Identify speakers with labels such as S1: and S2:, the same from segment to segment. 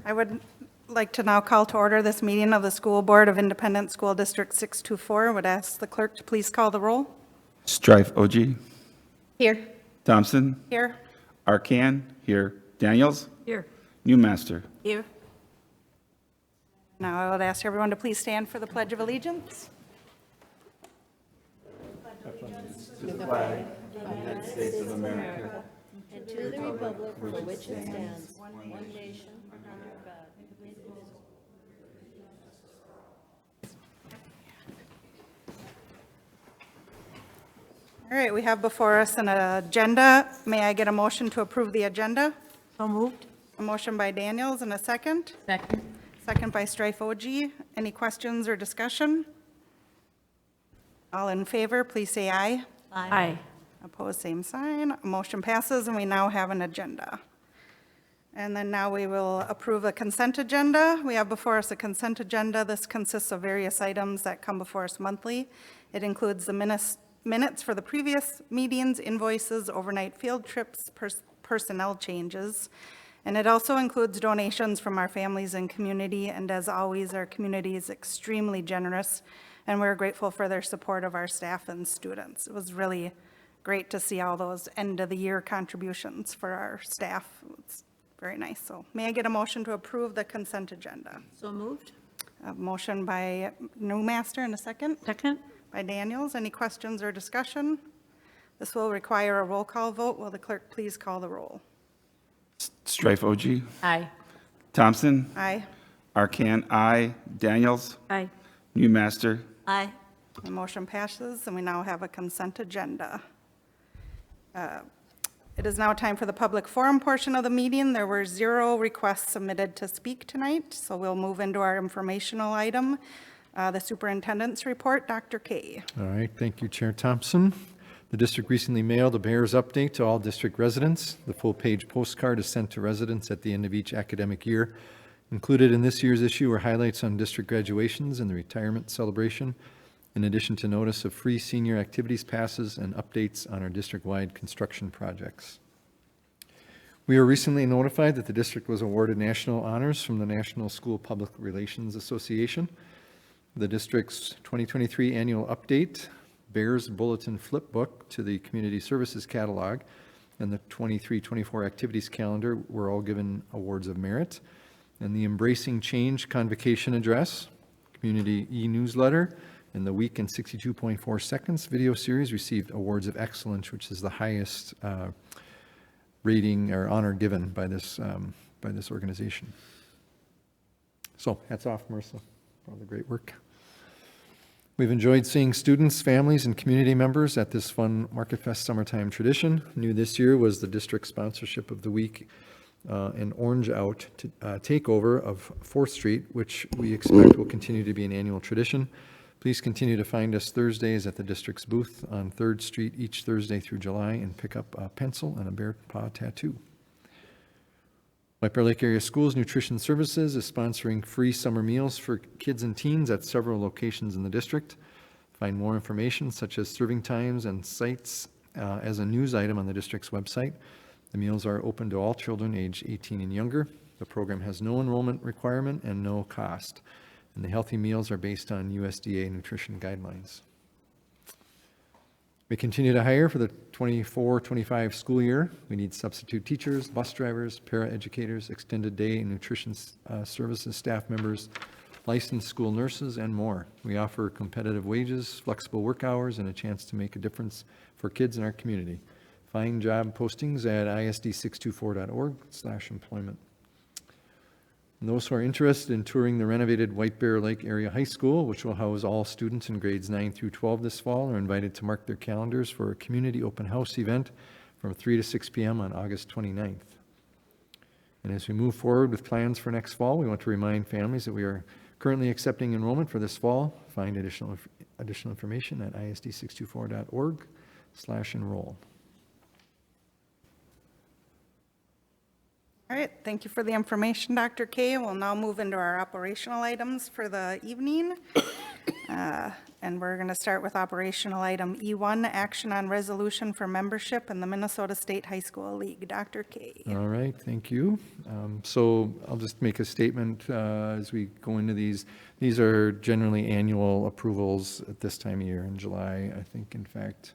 S1: I would like to now call to order this meeting of the School Board of Independent School District 624. Would ask the clerk to please call the roll.
S2: Strife OG.
S3: Here.
S2: Thompson.
S1: Here.
S2: Arcan. Here. Daniels.
S3: Here.
S2: Newmaster.
S3: Here.
S1: Now I would ask everyone to please stand for the Pledge of Allegiance.
S4: And to the republic for which it stands, one nation, under God.
S1: All right, we have before us an agenda. May I get a motion to approve the agenda?
S3: So moved.
S1: A motion by Daniels and a second.
S3: Second.
S1: Second by Strife OG. Any questions or discussion? All in favor, please say aye.
S3: Aye.
S1: Opposed, same sign. Motion passes, and we now have an agenda. And then now we will approve a consent agenda. We have before us a consent agenda. This consists of various items that come before us monthly. It includes the minutes for the previous meetings, invoices, overnight field trips, personnel changes. And it also includes donations from our families and community. And as always, our community is extremely generous, and we're grateful for their support of our staff and students. It was really great to see all those end-of-the-year contributions for our staff. It's very nice. So may I get a motion to approve the consent agenda?
S3: So moved.
S1: A motion by Newmaster and a second
S3: Second.
S1: by Daniels. Any questions or discussion? This will require a roll call vote. Will the clerk please call the roll?
S2: Strife OG.
S3: Aye.
S2: Thompson.
S1: Aye.
S2: Arcan. Aye. Daniels.
S3: Aye.
S2: Newmaster.
S3: Aye.
S1: The motion passes, and we now have a consent agenda. It is now time for the public forum portion of the meeting. There were 0 requests submitted to speak tonight, so we'll move into our informational item, the superintendent's report. Dr. Kay.
S5: All right, thank you, Chair Thompson. The district recently mailed a Bears update to all district residents. The full-page postcard is sent to residents at the end of each academic year. Included in this year's issue are highlights on district graduations and the retirement celebration, in addition to notice of free senior activities passes and updates on our district-wide construction projects. We were recently notified that the district was awarded national honors from the National School Public Relations Association. The district's 2023 annual update, Bears Bulletin Flipbook to the Community Services Catalog, and the 23-24 activities calendar were all given awards of merit. And the Embracing Change Convocation Address, Community e-newsletter, and the Week in 62.4 Seconds video series received awards of excellence, which is the highest rating or honor given by this organization. So hats off, Marissa, for all the great work. We've enjoyed seeing students, families, and community members at this fun Market Fest summertime tradition. New this year was the district sponsorship of the week and Orange Out takeover of 4th Street, which we expect will continue to be an annual tradition. Please continue to find us Thursdays at the district's booth on 3rd Street each Thursday through July and pick up a pencil and a bear paw tattoo. White Bear Lake Area Schools Nutrition Services is sponsoring free summer meals for kids and teens at several locations in the district. Find more information such as serving times and sites as a news item on the district's website. The meals are open to all children age 18 and younger. The program has no enrollment requirement and no cost. And the healthy meals are based on USDA nutrition guidelines. We continue to hire for the 24-25 school year. We need substitute teachers, bus drivers, paraeducators, extended day and nutrition services staff members, licensed school nurses, and more. We offer competitive wages, flexible work hours, and a chance to make a difference for kids in our community. Find job postings at isd624.org/employment. And those who are interested in touring the renovated White Bear Lake Area High School, which will house all students in grades 9 through 12 this fall, are invited to mark their calendars for a community open house event from 3 to 6 p.m. on August 29th. And as we move forward with plans for next fall, we want to remind families that we are currently accepting enrollment for this fall. Find additional information at isd624.org/enroll.
S1: All right, thank you for the information, Dr. Kay. We'll now move into our operational items for the evening. And we're going to start with operational item E1, action on resolution for membership in the Minnesota State High School League. Dr. K.
S5: All right, thank you. So I'll just make a statement as we go into these. These are generally annual approvals at this time of year in July, I think, in fact.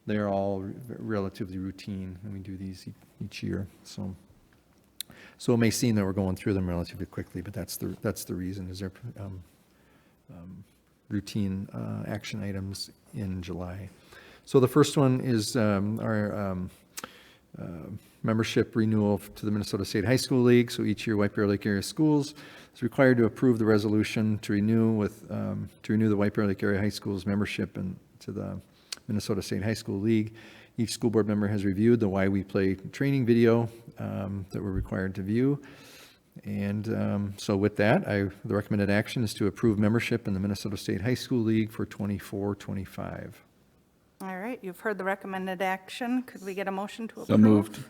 S5: They're all relatively routine, and we do these each year. So it may seem that we're going through them relatively quickly, but that's the reason, is there routine action items in July. So the first one is our membership renewal to the Minnesota State High School League. So each year, White Bear Lake Area Schools is required to approve the resolution to renew the White Bear Lake Area High Schools membership to the Minnesota State High School League. Each school board member has reviewed the Why We Play training video that we're required to view. And so with that, the recommended action is to approve membership in the Minnesota State High School League for 24-25.
S1: All right, you've heard the recommended action. Could we get a motion to approve?
S2: So moved.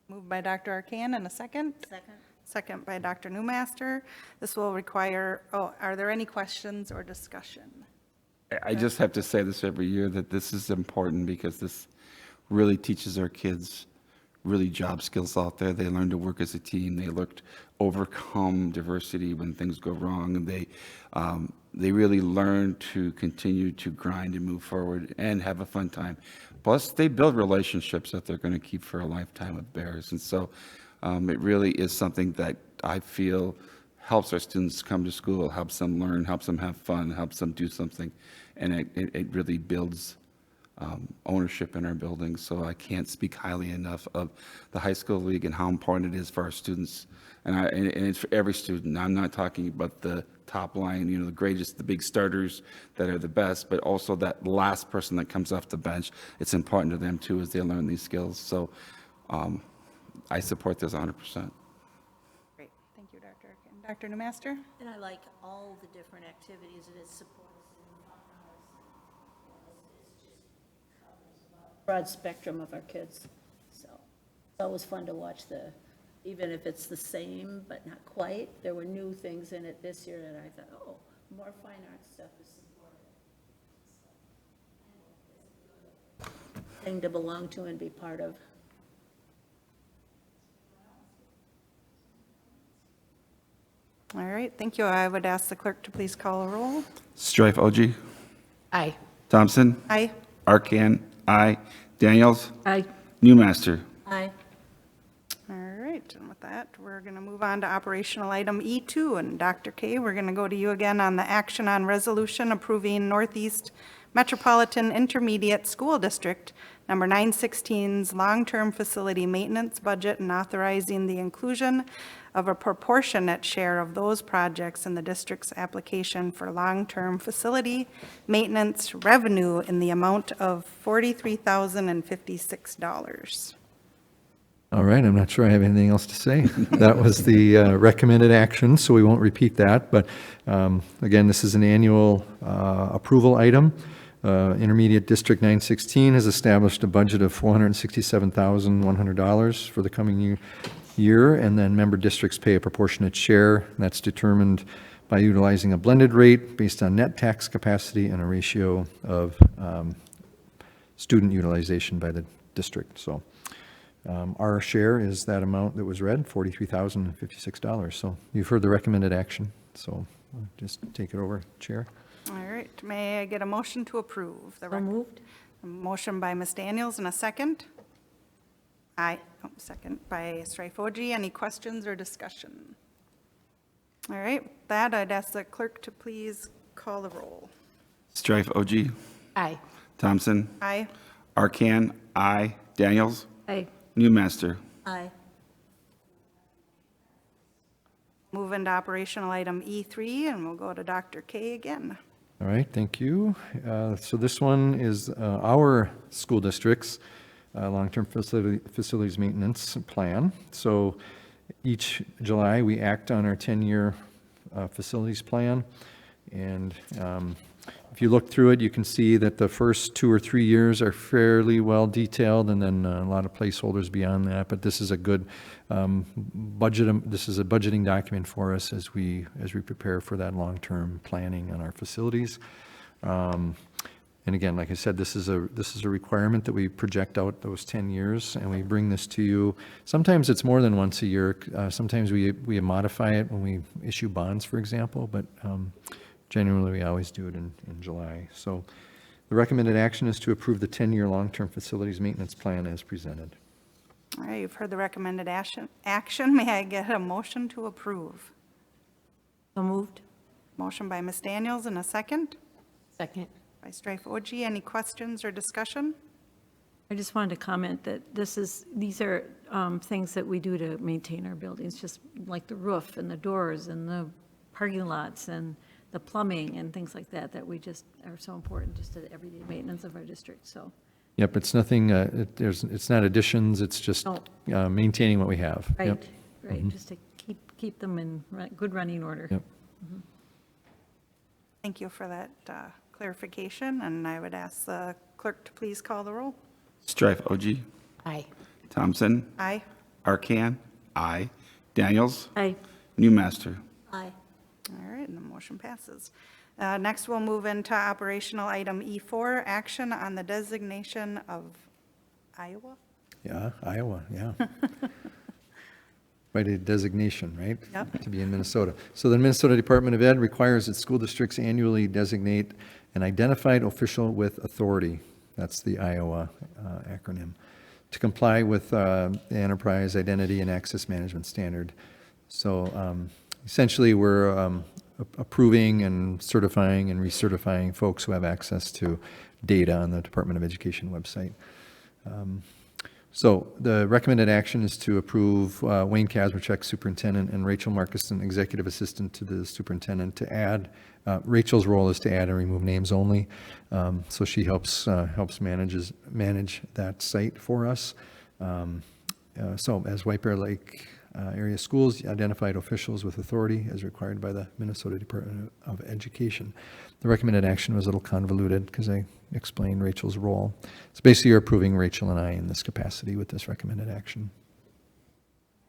S1: Moved by Dr. Arcan, and a second?
S4: Second.
S1: Second by Dr. Newmaster. This will require, are there any questions or discussion?
S2: I just have to say this every year, that this is important because this really teaches our kids really job skills out there. They learn to work as a team. They learn to overcome diversity when things go wrong. And they really learn to continue to grind and move forward and have a fun time. Plus, they build relationships that they're going to keep for a lifetime with Bears. And so it really is something that I feel helps our students come to school, helps them learn, helps them have fun, helps them do something. And it really builds ownership in our buildings. So I can't speak highly enough of the high school league and how important it is for our students. And it's for every student. I'm not talking about the top line, the greatest, the big starters that are the best, but also that last person that comes off the bench. It's important to them too as they learn these skills. So I support this 100%.
S1: Great, thank you, Dr. Arcan. Dr. Newmaster?
S4: And I like all the different activities that it supports. Broad spectrum of our kids. So it's always fun to watch even if it's the same, but not quite. There were new things in it this year that I thought, oh, more fine art stuff is supported. Thing to belong to and be part of.
S1: All right, thank you. I would ask the clerk to please call a roll.
S2: Strife OG,
S3: Aye.
S2: Thompson,
S1: Aye.
S2: Arcan, aye. Daniels,
S3: Aye.
S2: Newmaster.
S4: Aye.
S1: All right, and with that, we're going to move on to operational item E2. And Dr. K, we're going to go to you again on the action on resolution approving Northeast Metropolitan Intermediate School District number 916's long-term facility maintenance budget and authorizing the inclusion of a proportionate share of those projects in the district's application for long-term facility maintenance revenue in the amount of $43,056.
S5: All right, I'm not sure I have anything else to say. That was the recommended action, so we won't repeat that. But again, this is an annual approval item. Intermediate District 916 has established a budget of $467,100 for the coming year, and then member districts pay a proportionate share. That's determined by utilizing a blended rate based on net tax capacity and a ratio of student utilization by the district. So our share is that amount that was read, $43,056. So you've heard the recommended action. So I'll just take it over, Chair.
S1: All right, may I get a motion to approve?
S3: So moved.
S1: A motion by Ms. Daniels and a second? Aye, second by Strife OG. Any questions or discussion? All right, with that, I'd ask the clerk to please call the roll.
S2: Strife OG,
S3: Aye.
S2: Thompson,
S1: Aye.
S2: Arcan, aye. Daniels,
S3: Aye.
S2: Newmaster.
S4: Aye.
S1: Move into operational item E3, and we'll go to Dr. K again.
S5: All right, thank you. So this one is our school district's long-term facilities maintenance plan. So each July, we act on our 10-year facilities plan. And if If you look through it, you can see that the first 2 or 3 years are fairly well detailed, and then a lot of placeholders beyond that. But this is a good this is a budgeting document for us as we prepare for that long-term planning on our facilities. And again, like I said, this is a requirement that we project out those 10 years, and we bring this to you. Sometimes it's more than once a year. Sometimes we modify it when we issue bonds, for example, but generally we always do it in July. So the recommended action is to approve the 10-year long-term facilities maintenance plan as presented.
S1: All right, you've heard the recommended action. May I get a motion to approve?
S3: So moved.
S1: Motion by Ms. Daniels and a second
S3: Second.
S1: by Strife Oji. Any questions or discussion?
S3: I just wanted to comment that these are things that we do to maintain our buildings, just like the roof and the doors and the parking lots and the plumbing and things like that, that we just are so important just to the everyday maintenance of our district, so.
S5: Yep, it's nothing, it's not additions, it's just maintaining what we have.
S3: Right,
S5: Yep.
S3: right, just to keep them in good running order.
S5: Yep.
S1: Thank you for that clarification, and I would ask the clerk to please call the roll.
S2: Strife OG,
S3: Aye.
S2: Thompson,
S1: Aye.
S2: Arcan, aye. Daniels,
S3: Aye.
S2: Newmaster.
S4: Aye.
S1: All right, and the motion passes. Next, we'll move into operational item E4, action on the designation of Iowa.
S5: Yeah, Iowa, yeah. By the designation, right?
S1: Yep.
S5: To be in Minnesota. So the Minnesota Department of Ed requires that school districts annually designate an identified official with authority, that's the Iowa acronym, to comply with the Enterprise Identity and Access Management Standard. So essentially, we're approving and certifying and recertifying folks who have access to data on the Department of Education website. So the recommended action is to approve Wayne Kazmierczak, superintendent, and Rachel Markuson, executive assistant to the superintendent, to add, Rachel's role is to add and remove names only. So she helps manage that site for us. So as White Bear Lake area schools, identified officials with authority as required by the Minnesota Department of Education. The recommended action was a little convoluted because I explained Rachel's role. So basically, you're approving Rachel and I in this capacity with this recommended action.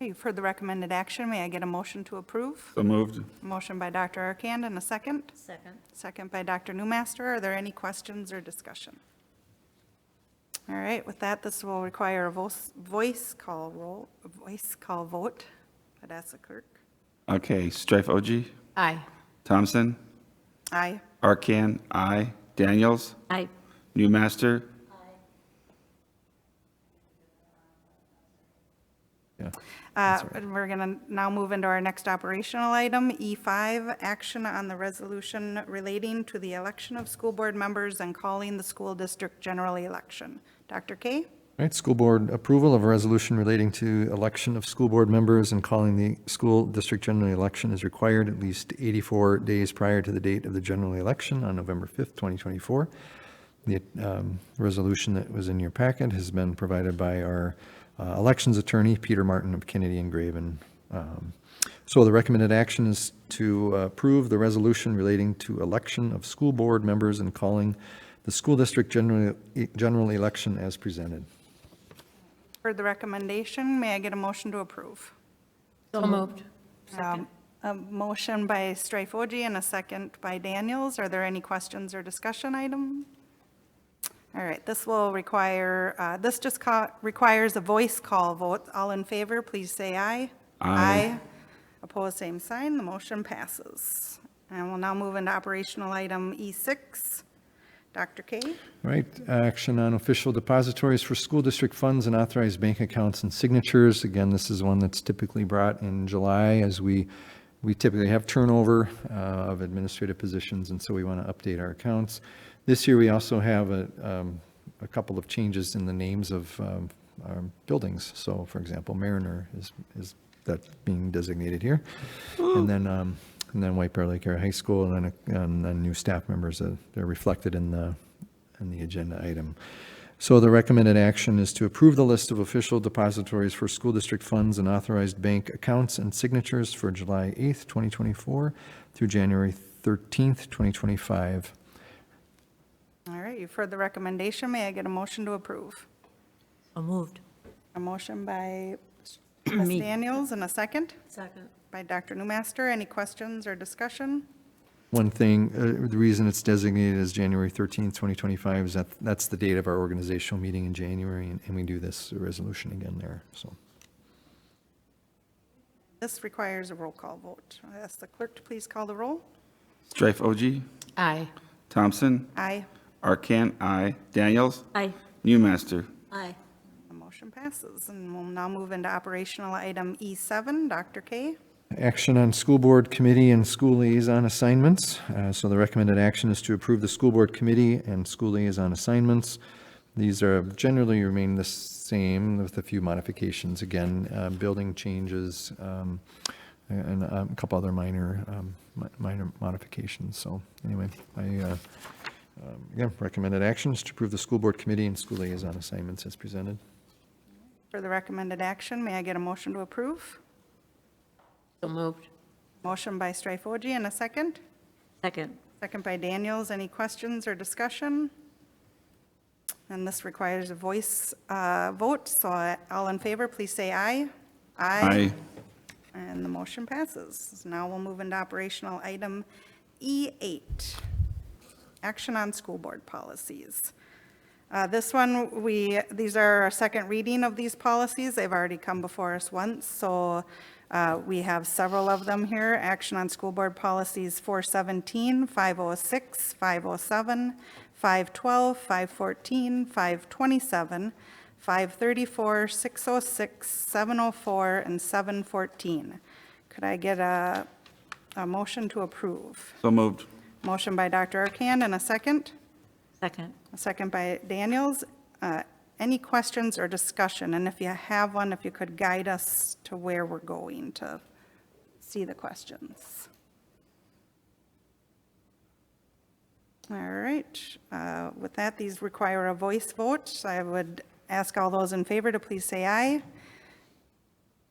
S1: You've heard the recommended action. May I get a motion to approve?
S2: So moved.
S1: Motion by Dr. Arcand and a second.
S4: Second.
S1: Second by Dr. Newmaster. Are there any questions or discussion? All right, with that, this will require a voice call vote. I'd ask the clerk.
S2: Okay, Strife OG,
S3: Aye.
S2: Thompson,
S1: Aye.
S2: Arcan, aye. Daniels,
S3: Aye.
S2: Newmaster.
S5: Yeah.
S1: We're going to now move into our next operational item, E5, action on the resolution relating to the election of school board members and calling the school district general election. Dr. Kay?
S5: All right, school board approval of a resolution relating to election of school board members and calling the school district general election is required at least 84 days prior to the date of the general election on November 5th, 2024. The resolution that was in your packet has been provided by our elections attorney, Peter Martin of Kennedy and Graven. So the recommended action is to approve the resolution relating to election of school board members and calling the school district general election as presented.
S1: Heard the recommendation. May I get a motion to approve?
S3: So moved.
S1: A motion by Strife Oji and a second by Daniels. Are there any questions or discussion item? All right, this will require, this just requires a voice call vote. All in favor, please say aye.
S2: Aye.
S1: Opposed, same sign. The motion passes. And we'll now move into operational item E6. Dr. Kay?
S5: All right, action on official depositories for school district funds and authorized bank accounts and signatures. Again, this is one that's typically brought in July as we typically have turnover of administrative positions, and so we want to update our accounts. This year, we also have a couple of changes in the names of our buildings. So, for example, Mariner is that being designated here. And then White Bear Lake Area High School, and then new staff members that are reflected in the agenda item. So the recommended action is to approve the list of official depositories for school district funds and authorized bank accounts and signatures for July 8th, 2024 through January 13th, 2025.
S1: you've heard the recommendation. May I get a motion to approve?
S3: So moved.
S1: A motion by Ms.
S3: Me.
S1: Daniels and a second
S4: Second.
S1: by Dr. Newmaster. Any questions or discussion?
S5: One thing, the reason it's designated as January 13th, 2025 is that that's the date of our organizational meeting in January, and we do this resolution again there, so.
S1: This requires a roll call vote. I ask the clerk to please call the roll.
S2: Strife OG,
S6: Aye.
S2: Thompson,
S1: Aye.
S2: Arcan, I, Daniels,
S3: Aye.
S2: Newmaster.
S4: Aye.
S1: The motion passes, and we'll now move into operational item E7. Dr. K.
S5: Action on school board committee and school liaison assignments. So the recommended action is to approve the school board committee and school liaison assignments. These are generally remain the same with a few modifications. Again, building changes and a couple other minor modifications. So anyway, again, recommended action is to approve the school board committee and school liaison assignments as presented.
S1: For the recommended action, may I get a motion to approve?
S6: So moved.
S1: Motion by Strife OG and a second.
S3: Second.
S1: Second by Daniels. Any questions or discussion? And this requires a voice vote, so all in favor, please say aye.
S2: Aye.
S1: And the motion passes. Now we'll move into operational item E8, action on school board policies. This one, these are our second reading of these policies. They've already come before us once, so we have several of them here. Action on school board policies 417, 506, 507, 512, 514, 527, 534, 606, 704, and 714. Could I get a motion to approve?
S2: So moved.
S1: Motion by Dr. Arcand and a second.
S3: Second.
S1: A second by Daniels. Any questions or discussion? And if you have one, if you could guide us to where we're going to see the questions. All right. With that, these require a voice vote. I would ask all those in favor to please say aye.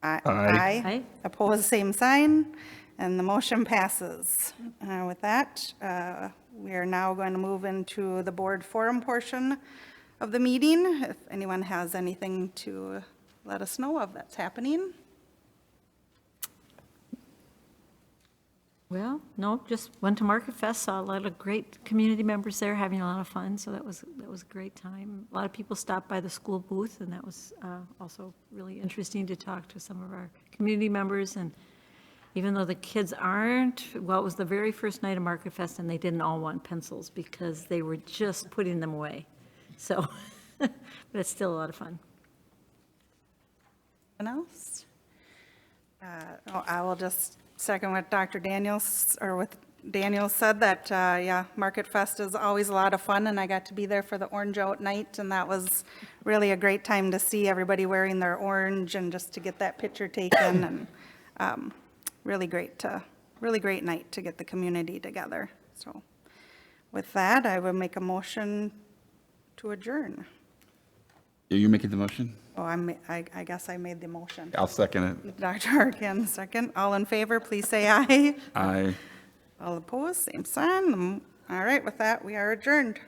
S1: Aye.
S3: Aye.
S1: Opposed, same sign, and the motion passes. With that, we are now going to move into the board forum portion of the meeting. If anyone has anything to let us know of that's happening.
S3: Well, no, just went to Market Fest, saw a lot of great community members there having a lot of fun, so that was a great time. A lot of people stopped by the school booth, and that was also really interesting to talk to some of our community members. And even though the kids aren't, well, it was the very first night of Market Fest, and they didn't all want pencils because they were just putting them away. So, but it's still a lot of fun.
S1: Anyone else? I will just second what Dr. Daniels, or what Daniels said, that, yeah, Market Fest is always a lot of fun, and I got to be there for the Orange Out Night, and that was really a great time to see everybody wearing their orange and just to get that picture taken, and really great night to get the community together. So with that, I will make a motion to adjourn.
S2: Are you making the motion?
S1: Oh, I guess I made the motion.
S2: I'll second it.
S1: Dr. Arcand, second. All in favor, please say aye.
S2: Aye.
S1: All opposed, same sign. All right, with that, we are adjourned.